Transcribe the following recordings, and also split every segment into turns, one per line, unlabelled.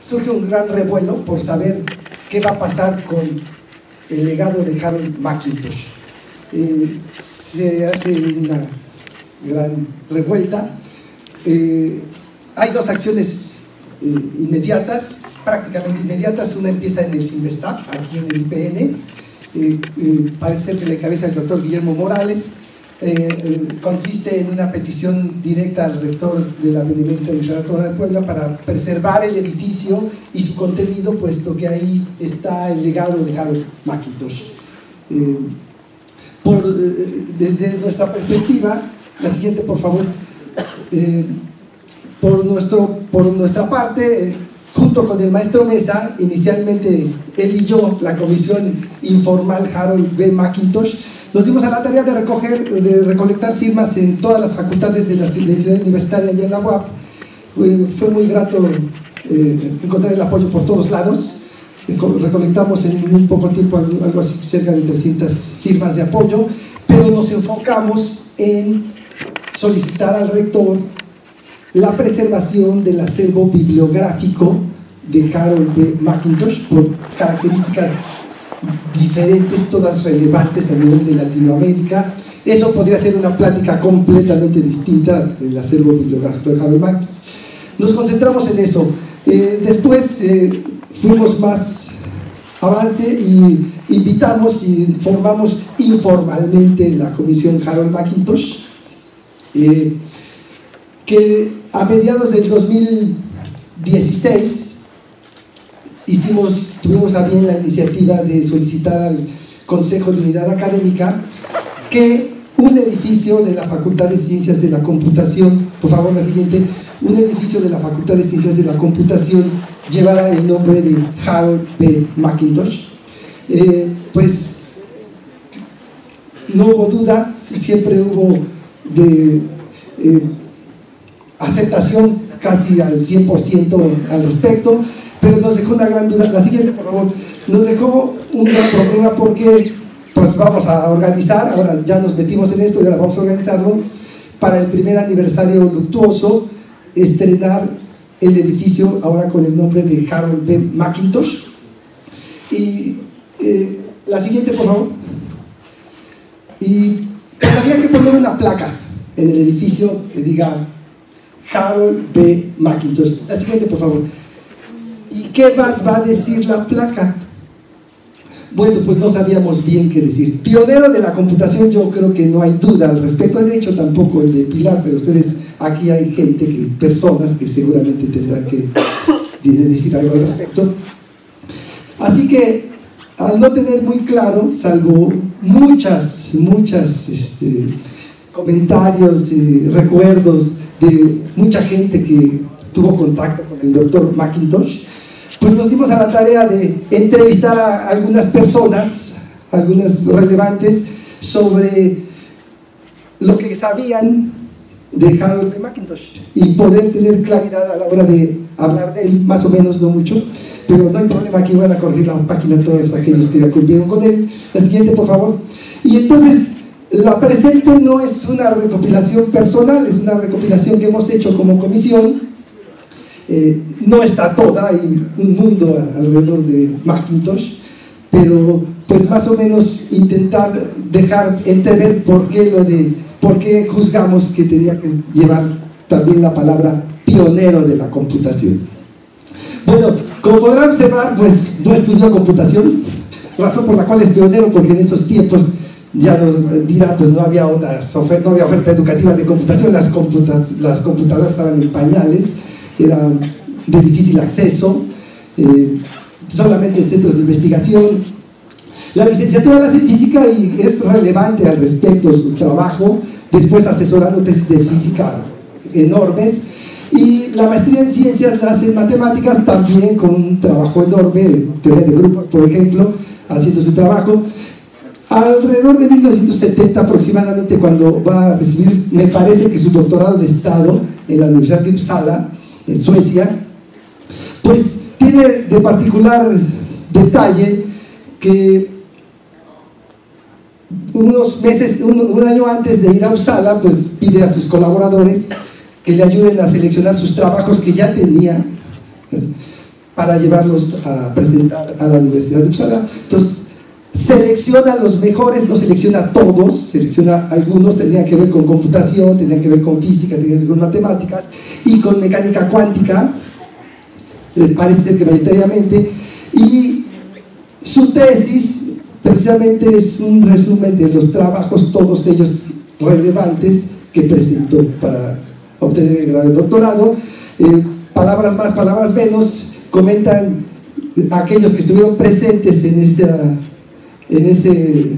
surge un gran revuelo por saber qué va a pasar con el legado de Harold McIntosh. Se hace una gran revuelta. Hay dos acciones inmediatas, prácticamente inmediatas. Una empieza en el CIMESTAP, aquí en el IPN. Parece ser que la encabeza el doctor Guillermo Morales. Consiste en una petición directa al rector de la Benemérita Universidad Autónoma de Puebla para preservar el edificio y su contenido, puesto que ahí está el legado de Harold McIntosh. Desde nuestra perspectiva, la siguiente por favor, por nuestra parte, junto con el maestro Mesa, inicialmente él y yo, la comisión informal Harold B. McIntosh, nos dimos a la tarea de recolectar firmas en todas las facultades de la Ciudad Universitaria y en la UAP. Fue muy grato encontrar el apoyo por todos lados. Recolectamos en muy poco tiempo algo así, cerca de 300 firmas de apoyo, pero nos enfocamos en solicitar al rector la preservación del acervo bibliográfico de Harold B. McIntosh por características diferentes, todas relevantes a nivel de Latinoamérica. Eso podría ser una plática completamente distinta del acervo bibliográfico de Harold McIntosh. Nos concentramos en eso. Después fuimos más avance y invitamos y formamos informalmente la comisión Harold McIntosh, que a mediados del 2016 tuvimos a bien la iniciativa de solicitar al Consejo de Unidad Académica que un edificio de la Facultad de Ciencias de la Computación, por favor la siguiente, un edificio de la Facultad de Ciencias de la Computación llevara el nombre de Harold B. McIntosh. Pues no hubo duda, siempre hubo de aceptación casi al 100% al respecto, pero nos dejó una gran duda. La siguiente, por favor. Nos dejó un gran problema porque pues vamos a organizar, ahora ya nos metimos en esto y ahora vamos a organizarlo para el primer aniversario luctuoso, estrenar el edificio ahora con el nombre de Harold B. McIntosh. Y la siguiente, por favor. Y pues había que poner una placa en el edificio que diga Harold B. McIntosh. La siguiente, por favor. ¿Y qué más va a decir la placa? Bueno, pues no sabíamos bien qué decir. Pionero de la computación, yo creo que no hay duda al respecto. De hecho, tampoco el de Pilar, pero ustedes, aquí hay gente, personas que seguramente tendrán que decir algo al respecto. Así que, al no tener muy claro, salvo muchas comentarios, recuerdos de mucha gente que tuvo contacto con el doctor McIntosh, pues nos dimos a la tarea de entrevistar a algunas personas, algunas relevantes, sobre lo que sabían de Harold B. McIntosh y poder tener claridad a la hora de hablar de él, más o menos, no mucho, pero no hay problema, aquí van a corregir la página todos aquellos que ya cumplieron con él. La siguiente, por favor. Y entonces, la presente no es una recopilación personal, es una recopilación que hemos hecho como comisión. No está toda, hay un mundo alrededor de McIntosh, pero pues más o menos intentar dejar entrever por qué juzgamos que tenía que llevar también la palabra pionero de la computación. Bueno, como podrán observar, pues no estudió computación, razón por la cual es pionero, porque en esos tiempos, ya nos dirá, pues no había oferta educativa de computación, las computadoras estaban en pañales, era de difícil acceso, solamente centros de investigación. La licenciatura la hace en física y es relevante al respecto su trabajo, después asesorando tesis de física enormes, y la maestría en ciencias la hace en matemáticas también con un trabajo enorme, teoría de grupos, por ejemplo, haciendo su trabajo. Alrededor de 1970 aproximadamente, cuando va a recibir, me parece que su doctorado de Estado en la Universidad de Uppsala, en Suecia, pues tiene de particular detalle que unos meses, un año antes de ir a Uppsala, pues pide a sus colaboradores que le ayuden a seleccionar sus trabajos que ya tenía para llevarlos a presentar a la Universidad de Uppsala. Entonces, selecciona a los mejores, no selecciona a todos, selecciona a algunos, tenían que ver con computación, tenían que ver con física, tenían que ver con matemáticas y con mecánica cuántica, parece ser que mayoritariamente, y su tesis precisamente es un resumen de los trabajos, todos ellos relevantes, que presentó para obtener el grado de doctorado. Palabras más, palabras menos, comentan aquellos que estuvieron presentes en ese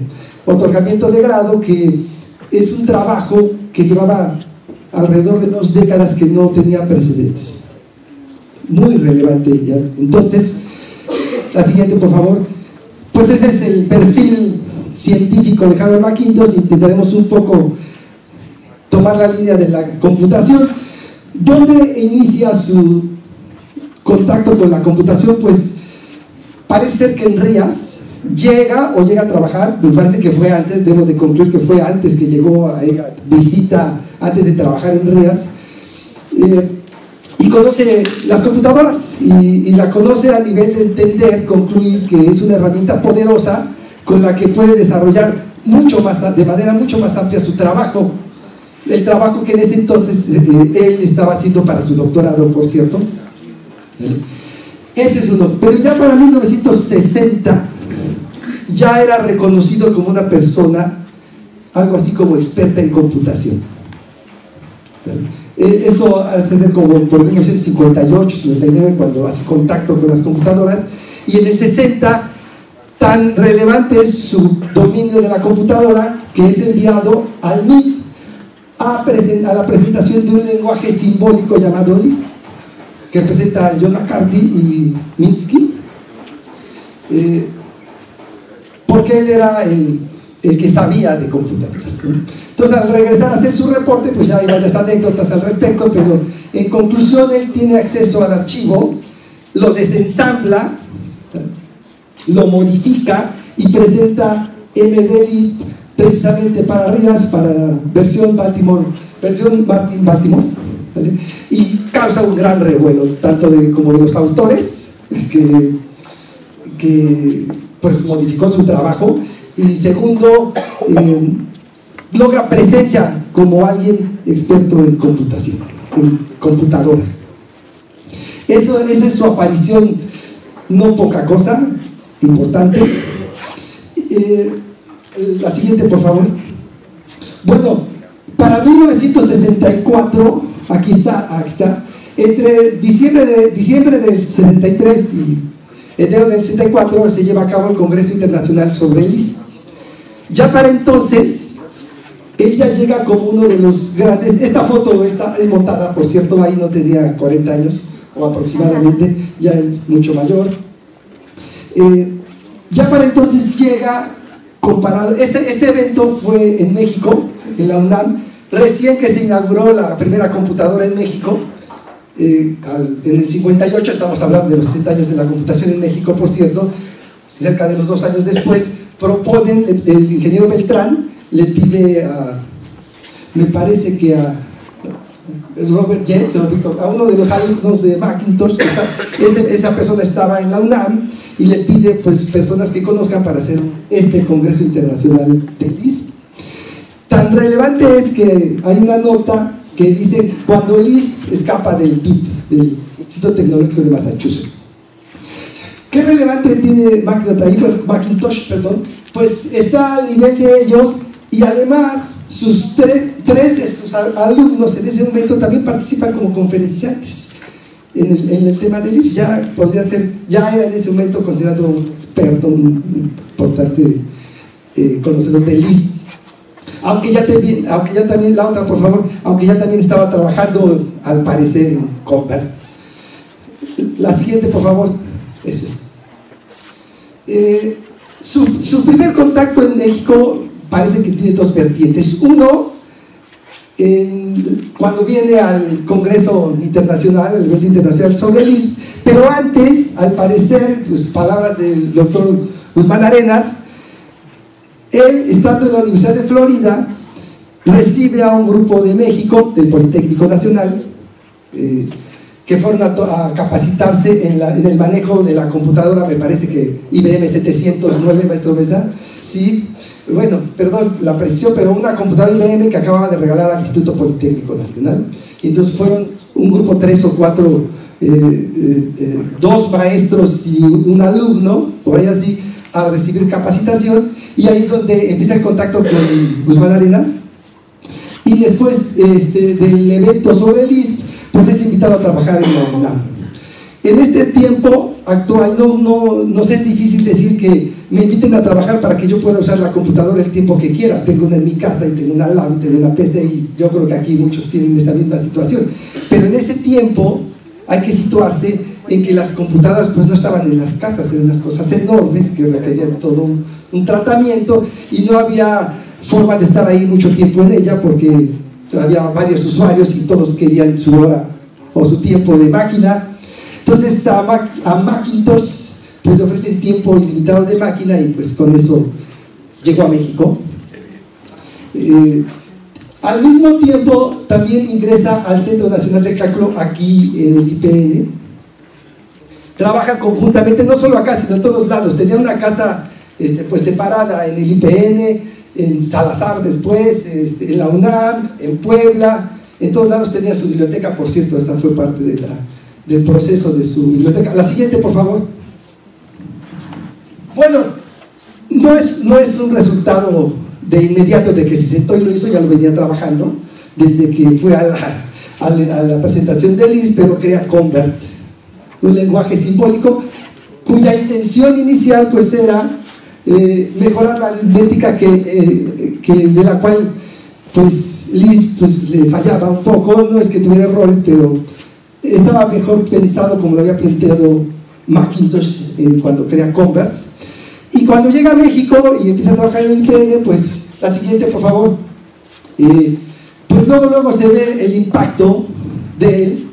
otorgamiento de grado, que es un trabajo que llevaba alrededor de 2 décadas, que no tenía precedentes. Muy relevante ya. Entonces, la siguiente, por favor. Pues ese es el perfil científico de Harold McIntosh. Intentaremos un poco tomar la línea de la computación. ¿Dónde inicia su contacto con la computación? Pues parece ser que en Rías llega a trabajar, me parece que fue antes, debo de concluir que fue antes que llegó a visita, antes de trabajar en Rías, y conoce las computadoras y la conoce a nivel de entender, concluir que es una herramienta poderosa con la que puede desarrollar de manera mucho más amplia su trabajo, el trabajo que en ese entonces él estaba haciendo para su doctorado, por cierto. Ese es uno. Pero ya para 1960 ya era reconocido como una persona algo así como experta en computación. Eso hace ser como por 1958, 59, cuando hace contacto con las computadoras, y en el 60 tan relevante es su dominio de la computadora que es enviado al MIT a la presentación de un lenguaje simbólico llamado Lisp, que presenta a John McCarthy y Minsky, porque él era el que sabía de computadoras, ¿no? Entonces, al regresar a hacer su reporte, pues ya hay varias anécdotas al respecto, pero en conclusión él tiene acceso al archivo, lo desensambla, lo modifica y presenta MD-Lisp precisamente para Rías, para versión Martin Baltimore, ¿vale? Y causa un gran revuelo, tanto como de los autores, que pues modificó su trabajo, y segundo, logra presencia como alguien experto en computación, en computadoras. Esa es su aparición, no poca cosa, importante. La siguiente, por favor. Bueno, para 1964, aquí está, entre diciembre del 63 y enero del 64 se lleva a cabo el Congreso Internacional sobre Lisp. Ya para entonces, él ya llega como uno de los grandes. Esta foto está montada, por cierto, ahí no tenía 40 años, o aproximadamente, ya es mucho mayor. Ya para entonces llega, comparado, este evento fue en México, en la UNAM, recién que se inauguró la primera computadora en México. En el 58, estamos hablando de los 60 años de la computación en México, por cierto, cerca de los 2 años después, proponen, el ingeniero Beltrán le pide me parece que a Robert Jentz, a uno de los alumnos de McIntosh, esa persona estaba en la UNAM, y le pide pues personas que conozcan para hacer este Congreso Internacional de Lisp. Tan relevante es que hay una nota que dice cuando Lisp escapa del PIT, del Instituto Tecnológico de Massachusetts. ¿Qué relevante tiene McIntosh, perdón? Pues está al nivel de ellos, y además tres de sus alumnos en ese momento también participan como conferenciantes en el tema de Lisp. Ya era en ese momento considerado un experto, un importante conocedor de Lisp. Aunque ya también, la otra, por favor, aunque ya también estaba trabajando, al parecer, en Convert. La siguiente, por favor. Es su primer contacto en México parece que tiene 2 vertientes. Uno, cuando viene al Congreso Internacional, el evento internacional sobre Lisp, pero antes, al parecer, pues, palabras del doctor Guzmán Arenas, él, estando en la Universidad de Florida, recibe a un grupo de México, del Politécnico Nacional, que fueron a capacitarse en el manejo de la computadora, me parece que IBM 709, maestro Mesa, sí, bueno, perdón la precisión, pero una computadora IBM que acababa de regalar al Instituto Politécnico Nacional. Y entonces fueron un grupo, 3 o 4, 2 maestros y un alumno, por ahí así, a recibir capacitación, y ahí es donde empieza el contacto con Guzmán Arenas, y después del evento sobre el ISP, pues es invitado a trabajar en la UNAM. En este tiempo actual, no sé, es difícil decir que me inviten a trabajar para que yo pueda usar la computadora el tiempo que quiera. Tengo una en mi casa y tengo una lab y tengo una PC, y yo creo que aquí muchos tienen esta misma situación. Pero en ese tiempo hay que situarse en que las computadoras pues no estaban en las casas, eran unas cosas enormes que requerían todo un tratamiento, y no había forma de estar ahí mucho tiempo en ella porque había varios usuarios y todos querían su hora o su tiempo de máquina. Entonces a Macintosh pues le ofrecen tiempo ilimitado de máquina, y pues con eso llegó a México. Al mismo tiempo también ingresa al Centro Nacional de Cálculo aquí en el IPN. Trabaja conjuntamente, no solo acá, sino en todos lados. Tenía una casa pues separada en el IPN, en Salazar después, en la UNAM, en Puebla, en todos lados tenía su biblioteca. Por cierto, esta fue parte del proceso de su biblioteca. La siguiente, por favor. Bueno, no es un resultado de inmediato de que se sentó y lo hizo, ya lo venía trabajando desde que fue a la presentación del ISP, pero crea Convert, un lenguaje simbólico cuya intención inicial pues era mejorar la aritmética de la cual pues Lisp pues, le fallaba un poco. No es que tuviera errores, pero estaba mejor pensado como lo había planteado Macintosh cuando crea Converse. Y cuando llega a México y empieza a trabajar en el IPN, pues la siguiente, por favor, pues luego se ve el impacto de él,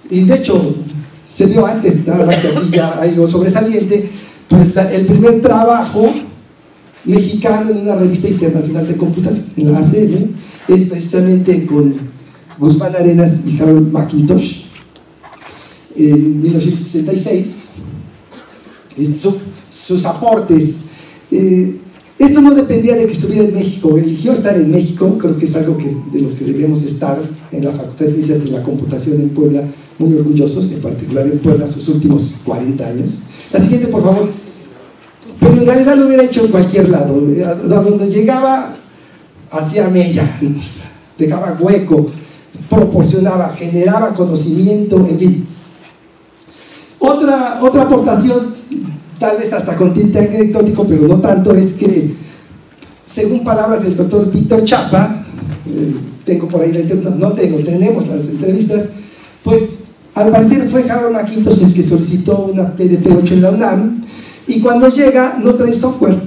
y de hecho se vio antes, nada más que aquí ya hay algo sobresaliente. Pues el primer trabajo mexicano en una revista internacional de computación, en la ACM, es precisamente con Guzmán Arenas y Harold McIntosh en 1966. Sus aportes, esto no dependía de que estuviera en México, eligió estar en México. Creo que es algo de lo que deberíamos estar en la Facultad de Ciencias de la Computación en Puebla muy orgullosos, en particular en Puebla, sus últimos 40 años. La siguiente, por favor. Pero en realidad lo hubiera hecho en cualquier lado. A donde llegaba, hacía mella, dejaba hueco, proporcionaba, generaba conocimiento, en fin. Otra aportación, tal vez hasta con tinte anecdótico, pero no tanto, es que, según palabras del doctor Víctor Chapa, tengo por ahí tenemos las entrevistas, pues al parecer fue Harold McIntosh el que solicitó una PDP-8 en la UNAM, y cuando llega no trae software,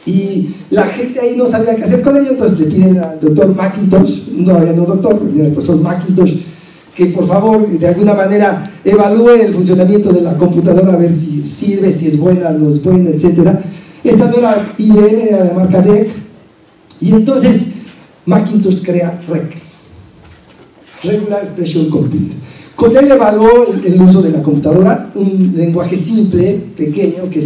y la gente ahí no sabía qué hacer con ello. Entonces le piden al doctor McIntosh, no doctor, al profesor McIntosh, que por favor de alguna manera evalúe el funcionamiento de la computadora, a ver si sirve, si es buena, no es buena, etc. Esta no era IBM, era de marca DEC, y entonces McIntosh crea REC, Regular Expression Computer. Con él evaluó el uso de la computadora, un lenguaje simple, pequeño, con el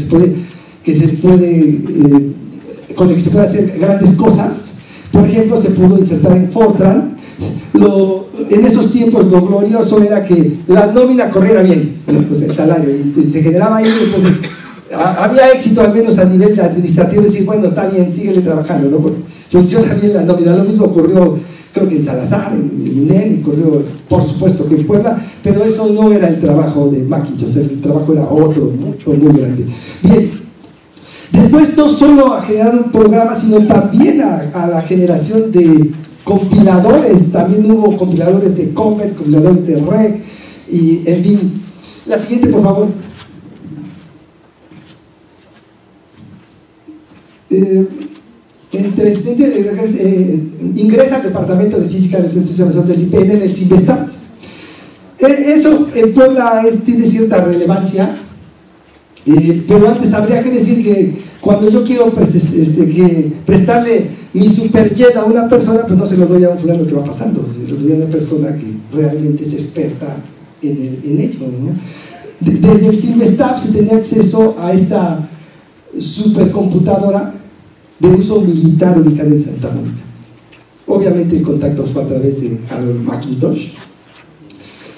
que se puede hacer grandes cosas. Por ejemplo, se pudo insertar en Fortran. En esos tiempos lo glorioso era que la nómina corriera bien, pues el salario, y se generaba ahí. Entonces había éxito, al menos a nivel administrativo, decir, bueno, está bien, síguele trabajando, ¿no? Porque funciona bien la nómina. Lo mismo ocurrió, creo que en Salazar, en el INEN, y ocurrió por supuesto que en Puebla, pero eso no era el trabajo de Macintosh, el trabajo era otro, muy grande. Bien, después no solo a generar un programa, sino también a la generación de compiladores. También hubo compiladores de Convert, compiladores de REC, y en fin. La siguiente, por favor. Ingresa al Departamento de Física del Centro de del IPN en el CIMBESTA. Eso en Puebla tiene cierta relevancia, pero antes habría que decir que cuando yo quiero prestarle mi superjet a una persona, pues no se lo doy a un fulano que va pasando, se lo doy a una persona que realmente es experta en ello, ¿no? Desde el CIMESTAB se tenía acceso a esta supercomputadora de uso militar ubicada en Santa Mónica. Obviamente el contacto fue a través de Harold Macintosh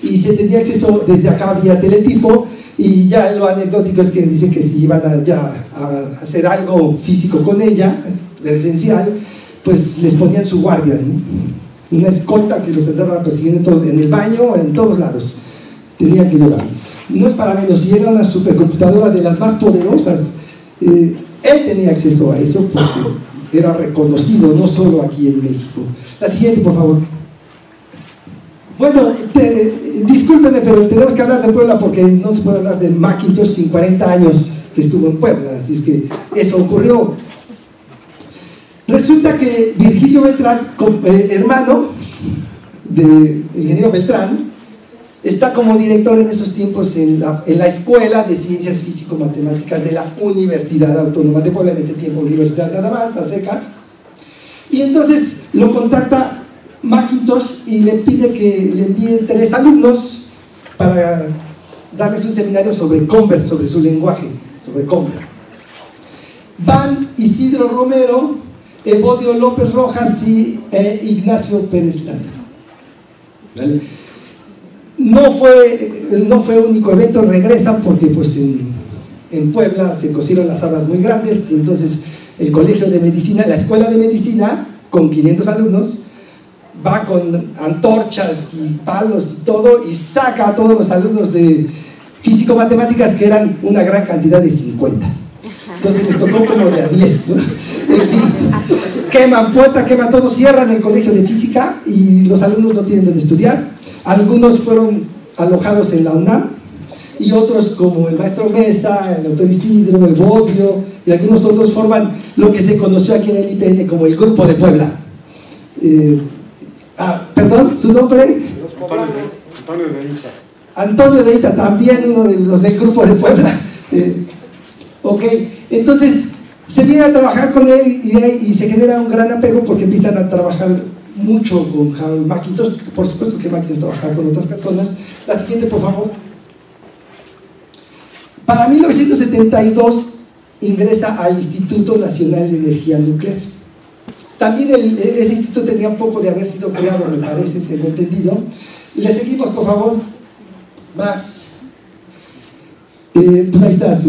y se tenía acceso desde acá vía teletipo. Y ya lo anecdótico es que dicen que si iban a hacer algo físico con ella, presencial, pues les ponían su guardia, ¿no? Una escolta que los andaba persiguiendo en el baño, en todos lados, tenían que llevar. No es para menos, si era una supercomputadora de las más poderosas, él tenía acceso a eso porque era reconocido, no solo aquí en México. La siguiente, por favor. Bueno, discúlpenme, pero tenemos que hablar de Puebla porque no se puede hablar de Macintosh sin 40 años que estuvo en Puebla, así es que eso ocurrió. Resulta que Virgilio Beltrán, hermano de ingeniero Beltrán, está como director en esos tiempos en la Escuela de Ciencias Físico-Matemáticas de la Universidad Autónoma de Puebla, en este tiempo universidad nada más, a secas, y entonces lo contacta Macintosh y le pide que le envíen 3 alumnos para darles un seminario sobre Convert, sobre su lenguaje, sobre Convert. Van Isidro Romero, Evodio López Rojas y Ignacio Pérez Landa. ¿Vale? No fue único evento, regresan porque pues en Puebla se cosieron las habas muy grandes, y entonces el Colegio de Medicina, la Escuela de Medicina, con 500 alumnos, va con antorchas y palos y todo, y saca a todos los alumnos de físico-matemáticas, que eran una gran cantidad de 50. Entonces les tocó como de a 10, ¿no? En fin, queman puerta, queman todo, cierran el colegio de física y los alumnos no tienen donde estudiar. Algunos fueron alojados en la UNAM y otros, como el maestro Mesa, el doctor Isidro, Evodio y algunos otros, forman lo que se conoció aquí en el IPN como el Grupo de Puebla. Perdón, ¿su nombre? Antonio de Ita, también uno de los del Grupo de Puebla. Ok, entonces se viene a trabajar con él y se genera un gran apego porque empiezan a trabajar mucho con Harold Macintosh. Por supuesto que Macintosh trabajaba con otras personas. La siguiente, por favor. Para 1972 ingresa al Instituto Nacional de Energía Nuclear. También ese instituto tenía un poco de haber sido creado, me parece, tengo entendido. Le seguimos, por favor. Más. Pues ahí está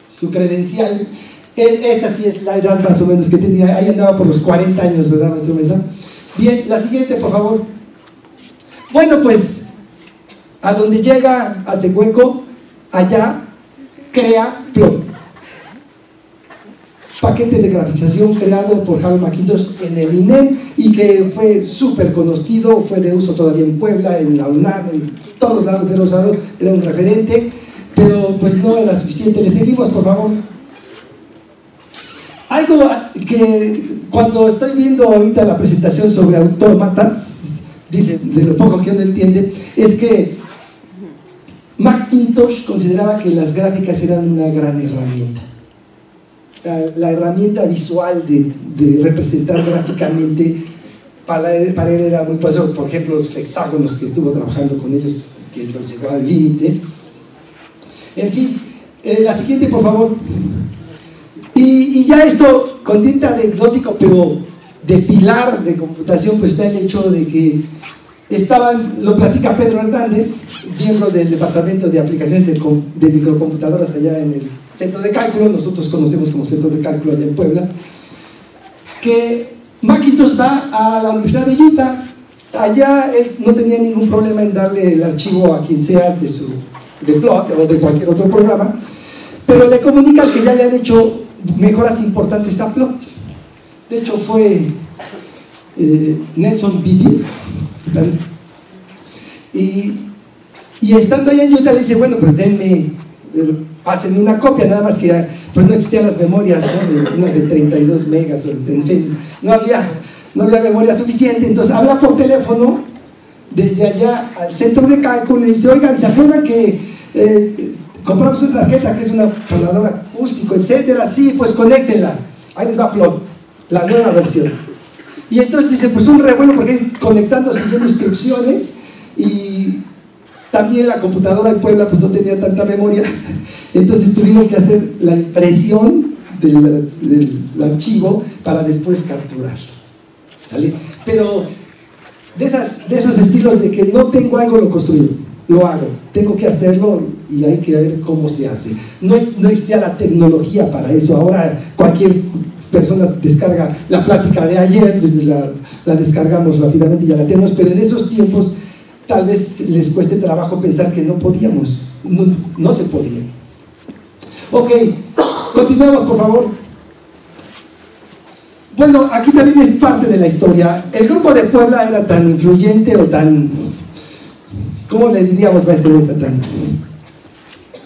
su credencial. Esta sí es la edad más o menos que tenía. Ahí andaba por los 40 años, ¿verdad, maestro Mesa? Bien, la siguiente, por favor. Bueno, pues a donde llega, hace hueco, allá crea Plot, paquete de grafización creado por Harold Macintosh en el INEM y que fue súper conocido, fue de uso todavía en Puebla, en la UNAM, en todos lados era usado, era un referente, pero pues no era suficiente. Le seguimos, por favor. Algo que cuando estoy viendo ahorita la presentación sobre autómatas, dice, de lo poco que uno entiende, es que Macintosh consideraba que las gráficas eran una gran herramienta. La herramienta visual de representar gráficamente para él era muy poderoso. Por ejemplo, los hexágonos que estuvo trabajando con ellos, que los llevó al límite. En fin, la siguiente, por favor. Y ya esto, con tinta anecdótico, pero de pilar de computación, pues está el hecho de que lo platica Pedro Hernández, miembro del Departamento de Aplicaciones de Microcomputadoras allá en el Centro de Cálculo, nosotros conocemos como Centro de Cálculo allá en Puebla, que Macintosh va a la Universidad de Utah. Allá él no tenía ningún problema en darle el archivo a quien sea de Plot o de cualquier otro programa, pero le comunican que ya le han hecho mejoras importantes a Plot. De hecho fue Nelson Vivier, y estando allá en Utah le dice, bueno, pues denme, pásenme una copia, nada más que pues no existían las memorias, ¿no? Una de 32 megas, en fin, no había memoria suficiente. Entonces habla por teléfono desde allá al centro de cálculo y dice, oigan, ¿se acuerdan que compramos una tarjeta que es una paladora acústico, etcétera? Sí, pues conéctenla. Ahí les va Plon, la nueva versión. Y entonces dice, pues un revuelo porque conectando, siguiendo instrucciones, y también la computadora en Puebla pues no tenía tanta memoria, entonces tuvieron que hacer la impresión del archivo para después capturarlo, ¿vale? Pero de esos estilos de que no tengo algo, lo construyo, lo hago, tengo que hacerlo y hay que ver cómo se hace. No existía la tecnología para eso. Ahora cualquier persona descarga la plática de ayer, pues la descargamos rápidamente y ya la tenemos, pero en esos tiempos tal vez les cueste trabajo pensar que no podíamos, no se podía. Ok, continuamos por favor. Bueno, aquí también es parte de la historia. El grupo de Puebla era tan influyente o tan, ¿cómo le diríamos, maestro Luisa? Tan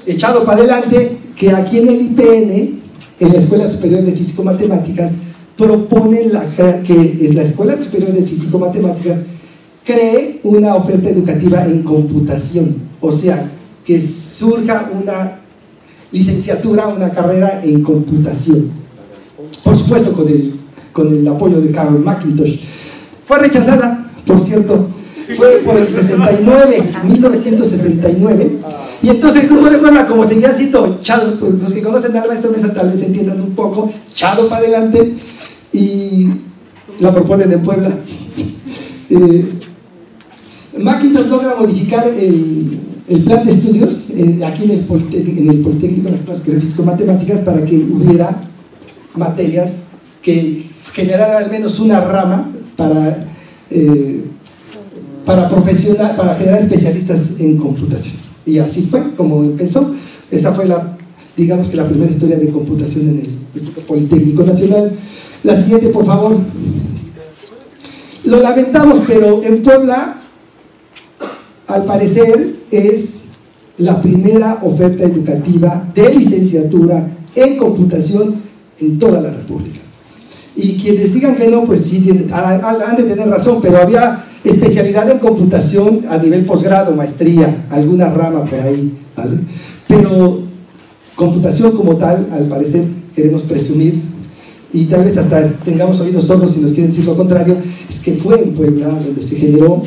echado para adelante, que aquí en el IPN, en la Escuela Superior de Físico-Matemáticas, proponen que la Escuela Superior de Físico-Matemáticas cree una oferta educativa en computación, o sea, que surja una licenciatura, una carrera en computación, por supuesto con el apoyo de Carol McIntosh. Fue rechazada, por cierto, fue por el 1969, y entonces el grupo de Puebla, como seguía siendo echado, pues los que conocen al maestro Mesa tal vez entiendan un poco, echado para adelante, y la proponen en Puebla. McIntosh logra modificar el plan de estudios aquí en el Politécnico, en las clases de Físico-Matemáticas, para que hubiera materias que generaran al menos una rama para generar especialistas en computación. Y así fue como empezó. Esa fue digamos que la primera historia de computación en el Instituto Politécnico Nacional. La siguiente, por favor. Lo lamentamos, pero en Puebla, al parecer, es la primera oferta educativa de licenciatura en computación en toda la República. Y quienes digan que no, pues sí, han de tener razón, pero había especialidad en computación a nivel posgrado, maestría, alguna rama por ahí, ¿vale? Pero computación como tal, al parecer, queremos presumir, y tal vez hasta tengamos oídos sordos si nos quieren decir lo contrario, es que fue en Puebla donde se generó.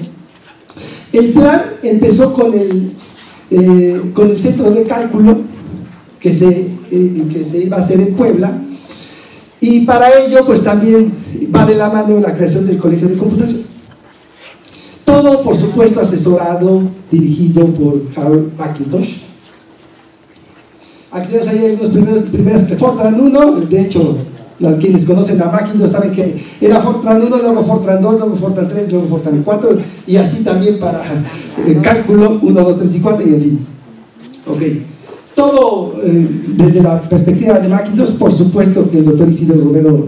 El plan empezó con el centro de cálculo que se iba a hacer en Puebla, y para ello pues también va de la mano la creación del Colegio de Computación. Todo, por supuesto, asesorado, dirigido por Harold McIntosh. Aquí tenemos ahí algunas primeras que Fortran 1, de hecho, quienes conocen a Mackintosh saben que era Fortran 1, luego Fortran 2, luego Fortran 3, luego Fortran 4, y así también para el cálculo 1, 2, 3 y 4, y en fin. Ok. Todo desde la perspectiva de Mackintosh. Por supuesto que el doctor Isidro Romero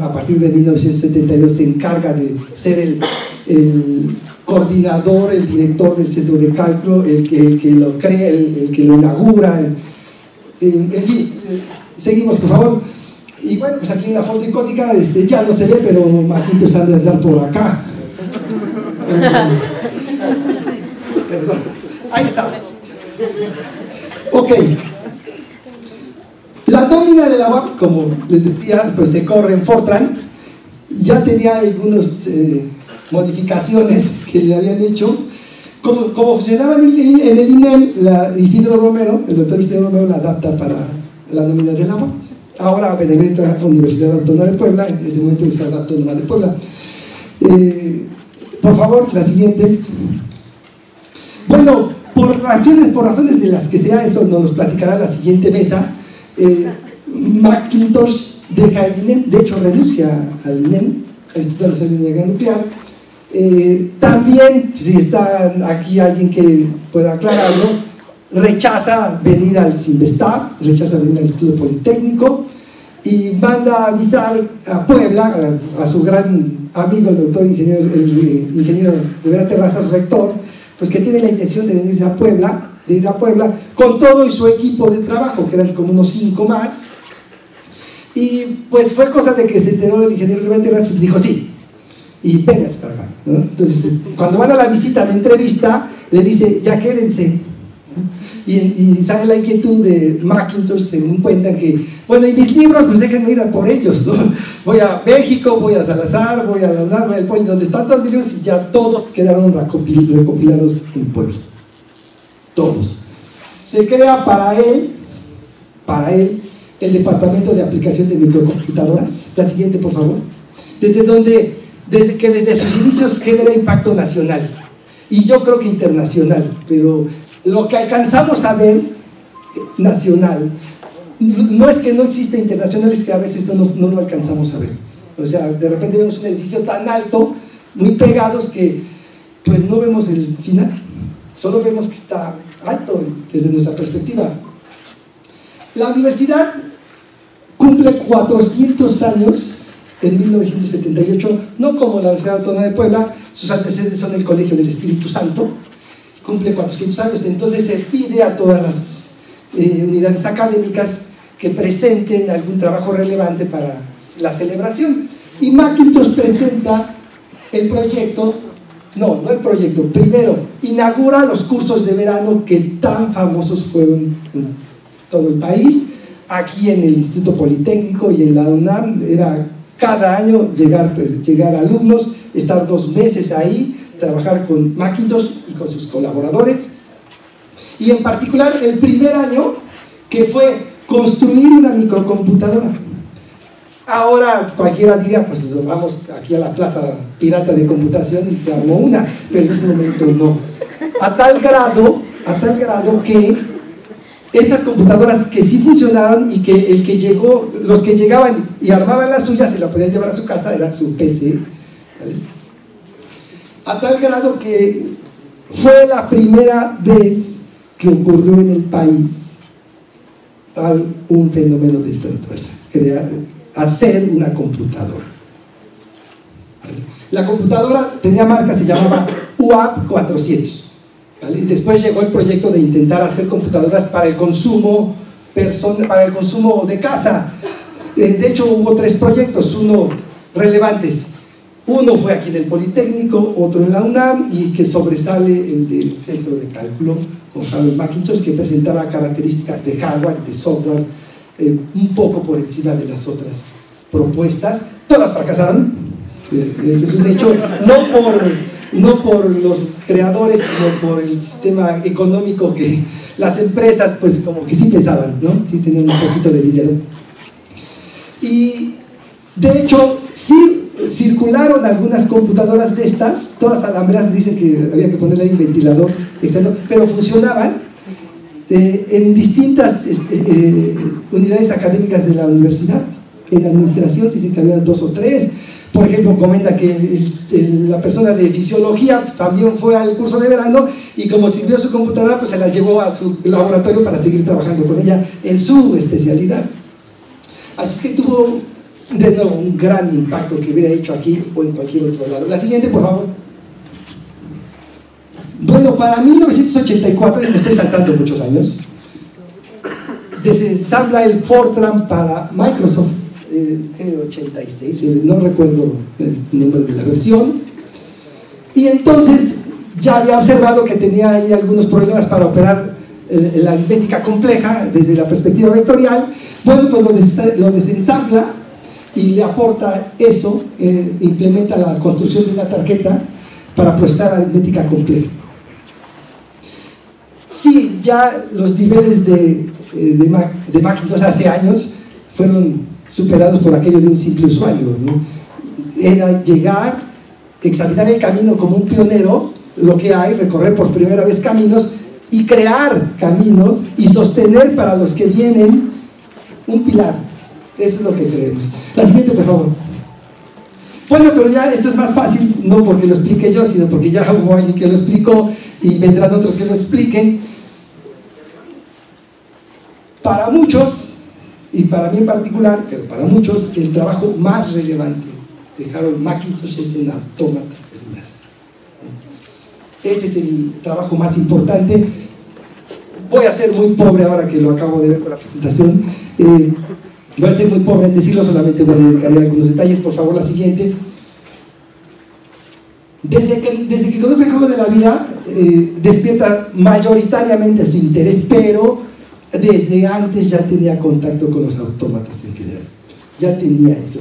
a partir de 1972 se encarga de ser el coordinador, el director del centro de cálculo, el que lo crea, el que lo inaugura, en fin, seguimos por favor. Y bueno, pues aquí en la foto icónica ya no se ve, pero Mackintosh ha de andar por acá. Perdón, ahí está. Ok, la nómina de la UAP, como les decía, pues se corre en Fortran. Ya tenía algunas modificaciones que le habían hecho. Como funcionaba en el INEM, Isidro Romero, el doctor Isidro Romero la adapta para la nómina de la UAP. Ahora benemérito de la Universidad Autónoma de Puebla, en este momento Universidad Autónoma de Puebla. Por favor, la siguiente. Bueno, por razones de las que sea, eso nos los platicará la siguiente mesa. McIntosh deja el INEM, de hecho renuncia al INEM, al Instituto Nacional de Energía Nuclear. También, si está aquí alguien que pueda aclararlo, rechaza venir al CIMBESTAB, rechaza venir al Instituto Politécnico, y manda a avisar a Puebla, a su gran amigo, el doctor ingeniero de Vera Terrazas, rector, pues que tiene la intención de venirse a Puebla, de ir a Puebla, con todo y su equipo de trabajo, que eran como unos 5 más. Y pues fue cosa de que se enteró el ingeniero de Vera Terrazas y dijo sí, y vengas para acá, ¿no? Entonces, cuando van a la visita de entrevista, le dice, ya quédense, Y sale la inquietud de Macintosh, según cuentan que, bueno, y mis libros, pues déjenme ir a por ellos, ¿no? Voy a México, voy a Salazar, voy a la UNAM, voy al Puebla, donde están todos mis libros, y ya todos quedaron recopilados en Puebla. Todos. Se crea para él, el Departamento de Aplicación de Microcomputadoras. La siguiente, por favor. Desde sus inicios genera impacto nacional. Y yo creo que internacional, pero lo que alcanzamos a ver nacional, no es que no exista internacional, es que a veces no lo alcanzamos a ver. O sea, de repente vemos un edificio tan alto, muy pegados, que pues no vemos el final, solo vemos que está alto desde nuestra perspectiva. La universidad cumple 400 años en 1978, no como la Universidad Autónoma de Puebla, sus antecedentes son el Colegio del Espíritu Santo, cumple 400 años, entonces se pide a todas las unidades académicas que presenten algún trabajo relevante para la celebración. Y Macintosh presenta el proyecto, no el proyecto, primero inaugura los cursos de verano que tan famosos fueron en todo el país. Aquí en el Instituto Politécnico y en la UNAM era cada año llegar alumnos, estar 2 meses ahí, trabajar con Macintosh y con sus colaboradores. Y en particular el primer año, que fue construir una microcomputadora. Ahora cualquiera diría, pues vamos aquí a la plaza pirata de computación y te armó una, pero en ese momento no. A tal grado que estas computadoras que sí funcionaban y que los que llegaban y armaban la suya se la podían llevar a su casa, era su PC, ¿vale? A tal grado que fue la primera vez que ocurrió en el país un fenómeno de esta naturaleza, hacer una computadora, ¿vale? La computadora tenía marca, se llamaba UAP 400. ¿Vale? Después llegó el proyecto de intentar hacer computadoras para el consumo de casa. De hecho hubo 3 proyectos, relevantes. Uno fue aquí en el Politécnico, otro en la UNAM, y que sobresale el del Centro de Cálculo con Harold Macintosh, que presentaba características de hardware, de software, un poco por encima de las otras propuestas. Todas fracasaron, eso es un hecho, no por los creadores, sino por el sistema económico, que las empresas pues como que sí pensaban, ¿no? Sí tenían un poquito de dinero. Y de hecho sí circularon algunas computadoras de estas, todas alambreadas, dicen que había que ponerle ahí un ventilador externo, pero funcionaban en distintas unidades académicas de la universidad. En la administración dicen que había 2 o 3. Por ejemplo, comenta que la persona de fisiología también fue al curso de verano y como sirvió su computadora, pues se la llevó a su laboratorio para seguir trabajando con ella en su especialidad. Así es que tuvo de nuevo un gran impacto que hubiera hecho aquí o en cualquier otro lado. La siguiente, por favor. Bueno, para 1984, y me estoy saltando muchos años, desensambla el Fortran para Microsoft. 86, no recuerdo el nombre de la versión, y entonces ya había observado que tenía ahí algunos problemas para operar la aritmética compleja desde la perspectiva vectorial. Bueno, pues lo desensambla y le aporta eso, implementa la construcción de una tarjeta para procesar aritmética compleja. Sí, ya los niveles de Macintosh hace años fueron superados por aquello de un simple usuario, ¿no? Era llegar, examinar el camino como un pionero, lo que hay, recorrer por primera vez caminos y crear caminos y sostener para los que vienen un pilar. Eso es lo que creemos. La siguiente, por favor. Bueno, pero ya esto es más fácil, no porque lo explique yo, sino porque ya hubo alguien que lo explicó y vendrán otros que lo expliquen. Para muchos, y para mí en particular, pero para muchos, el trabajo más relevante de Harold Macintosh es en autómatas celulares. Ese es el trabajo más importante. Voy a ser muy pobre ahora que lo acabo de ver con la presentación. Voy a ser muy pobre en decirlo, solamente voy a dedicar algunos detalles. Por favor, la siguiente. desde que conoce el juego de la vida, despierta mayoritariamente su interés, pero desde antes ya tenía contacto con los autómatas en general. Ya tenía eso.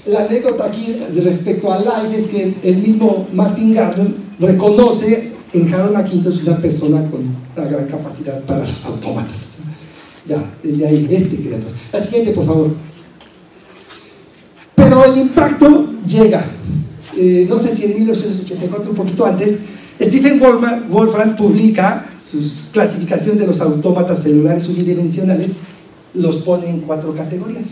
La anécdota aquí respecto a Life es que el mismo Martin Gardner reconoce en Harold McIntosh una persona con una gran capacidad para los autómatas. Ya, desde ahí, creador. La siguiente, por favor. Pero el impacto llega. No sé si en 1984, un poquito antes, Stephen Wolfram publica su clasificación de los autómatas celulares unidimensionales, los pone en 4 categorías.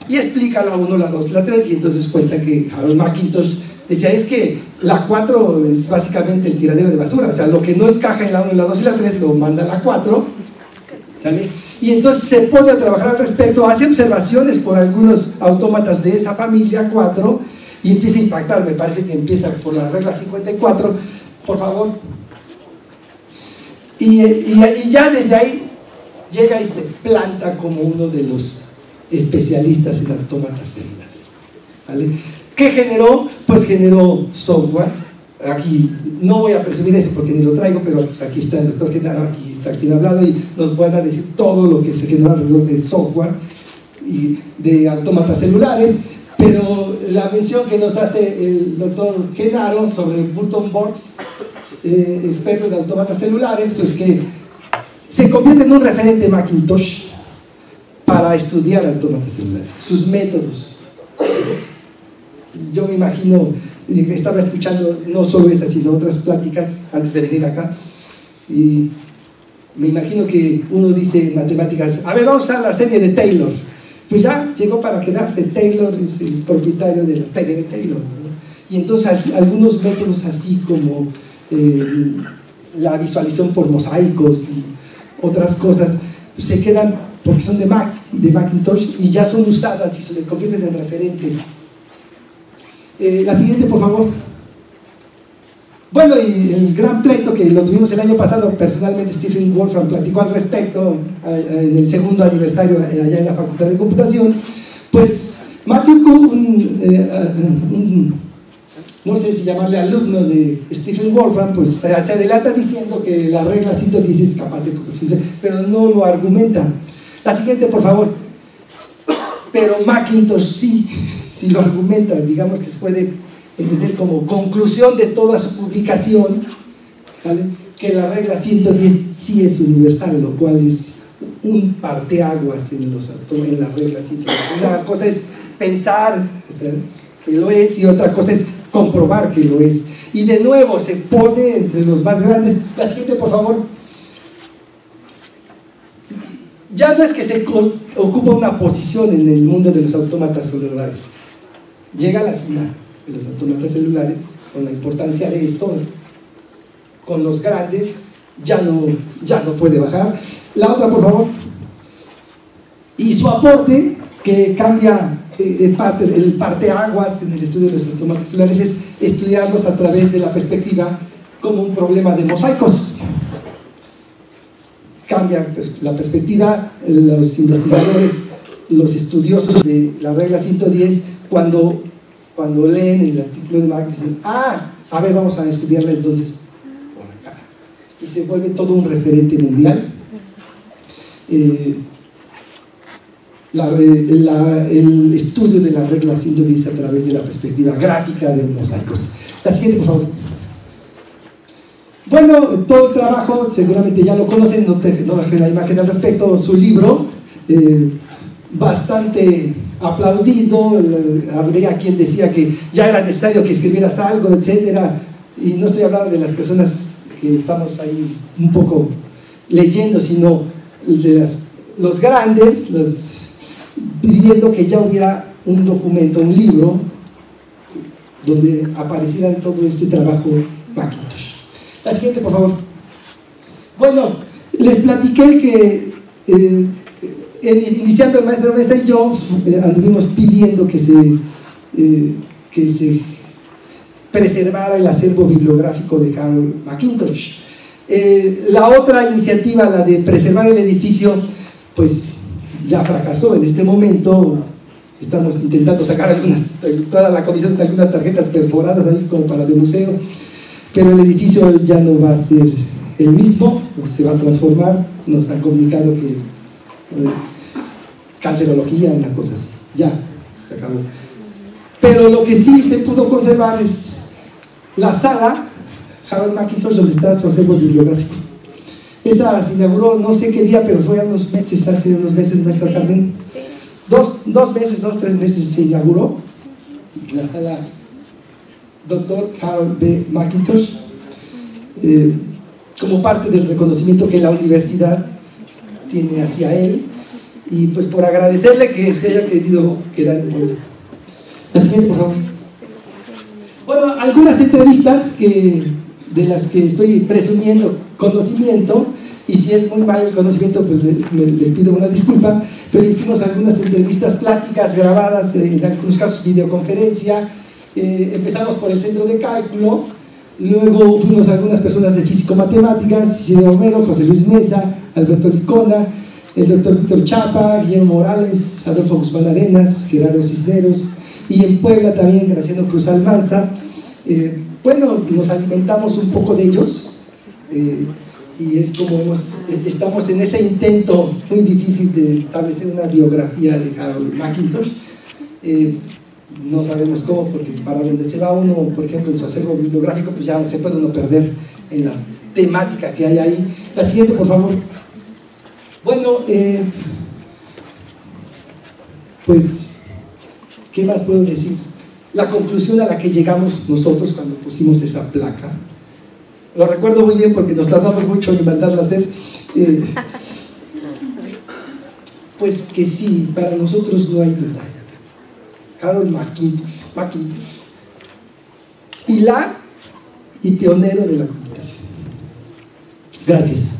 Y explica la 1, la 2, la 3, y entonces cuenta que Harold McIntosh decía, es que la 4 es básicamente el tiradero de basura, o sea, lo que no encaja en la 1, la 2 y la 3 lo manda a la 4, ¿sale? Y entonces se pone a trabajar al respecto, hace observaciones por algunos autómatas de esa familia 4 y empieza a impactar. Me parece que empieza por la regla 54, por favor. Y ya desde ahí llega y se planta como uno de los especialistas en autómatas celulares, ¿vale? ¿Qué generó? Pues generó software. Aquí no voy a presumir eso porque ni lo traigo, pero aquí está el doctor Genaro, aquí está quien ha hablado y nos van a decir todo lo que se generó alrededor de software y de autómatas celulares. Pero la mención que nos hace el doctor Genaro sobre Burton Borges, experto en autómatas celulares, pues que se convierte en un referente Macintosh para estudiar autómatas celulares, sus métodos. Yo me imagino, estaba escuchando no solo estas sino otras pláticas antes de venir acá, y me imagino que uno dice en matemáticas, a ver, vamos a usar la serie de Taylor. Pues ya llegó para quedarse. Taylor es el propietario de la serie de Taylor, ¿no? Y entonces algunos métodos así como la visualización por mosaicos y otras cosas pues se quedan porque son de Macintosh y ya son usadas y se convierten en referente. La siguiente, por favor. Bueno, y el gran pleito que lo tuvimos el año pasado, personalmente Stephen Wolfram platicó al respecto en el segundo aniversario allá en la Facultad de Computación, pues Matthew Cook, no sé si llamarle alumno de Stephen Wolfram, pues se adelanta diciendo que la regla 110 es capaz de corregirse, pero no lo argumenta. La siguiente, por favor. Pero Macintosh sí lo argumenta, digamos que se puede entender como conclusión de toda su publicación, ¿vale? Que la regla 110 sí es universal, lo cual es un parteaguas en la regla 110. Una cosa es pensar, ¿sí?, que lo es, y otra cosa es comprobar que lo es. Y de nuevo se pone entre los más grandes. La siguiente, por favor. Ya no es que se ocupa una posición en el mundo de los autómatas celulares, llega a la cima de los autómatas celulares con la importancia de esto. Con los grandes ya no puede bajar. La otra, por favor. Y su aporte, que cambia el parteaguas en el estudio de los autómatas celulares, es estudiarlos a través de la perspectiva como un problema de mosaicos. Cambia la perspectiva. Los investigadores, los estudiosos de la regla 110, cuando leen el artículo de Marx, dicen, a ver, vamos a estudiarla entonces por acá, y se vuelve todo un referente mundial. El estudio de la regla 110 a través de la perspectiva gráfica de mosaicos. La siguiente, por favor. Bueno, todo el trabajo seguramente ya lo conocen, no dejé la imagen al respecto. Su libro, bastante aplaudido. Habría quien decía que ya era necesario que escribieras algo, etcétera, y no estoy hablando de las personas que estamos ahí un poco leyendo, sino de los grandes, pidiendo que ya hubiera un documento, un libro donde apareciera todo este trabajo Macintosh. La siguiente, por favor. Bueno, les platiqué que iniciando el maestro Mesta y yo anduvimos pidiendo que se preservara el acervo bibliográfico de Harold McIntosh. La otra iniciativa, la de preservar el edificio, pues ya fracasó. En este momento Estamos intentando sacar toda la comisión de algunas tarjetas perforadas ahí como para de museo, pero el edificio ya no va a ser el mismo, se va a transformar. Nos han comunicado que cancerología, una cosa así, ya, se acabó. Pero lo que sí se pudo conservar es la sala Harold Mackintosh, donde está su acervo bibliográfico. Esa se inauguró, no sé qué día, pero fue hace unos meses, maestra Carmen. Dos meses, 3 meses se inauguró la sala Dr. Harold B. Mackintosh, como parte del reconocimiento que la universidad tiene hacia él, y pues por agradecerle que se haya querido quedar en el. La siguiente, por favor. Bueno, algunas entrevistas de las que estoy presumiendo conocimiento, y si es muy mal el conocimiento, pues les pido una disculpa, pero hicimos algunas entrevistas, pláticas grabadas, en algunos casos videoconferencia. Empezamos por el centro de cálculo, luego fuimos algunas personas de físico-matemáticas, Isidro Romero, José Luis Mesa, Alberto Licona, el doctor Víctor Chapa, Guillermo Morales, Adolfo Guzmán Arenas, Gerardo Cisneros, y en Puebla también Graciano Cruz Almanza. Bueno, nos alimentamos un poco de ellos, y es como estamos en ese intento muy difícil de establecer una biografía de Harold Mackintosh. No sabemos cómo, porque para donde se va uno, por ejemplo, en su acervo bibliográfico, pues ya se puede uno perder en la temática que hay ahí. La siguiente, por favor. Bueno, pues, ¿qué más puedo decir? La conclusión a la que llegamos nosotros cuando pusimos esa placa, lo recuerdo muy bien porque nos tardamos mucho en mandarla a hacer, pues que sí, para nosotros no hay duda. Harold Mackintosh, pilar y pionero de la computación. Gracias.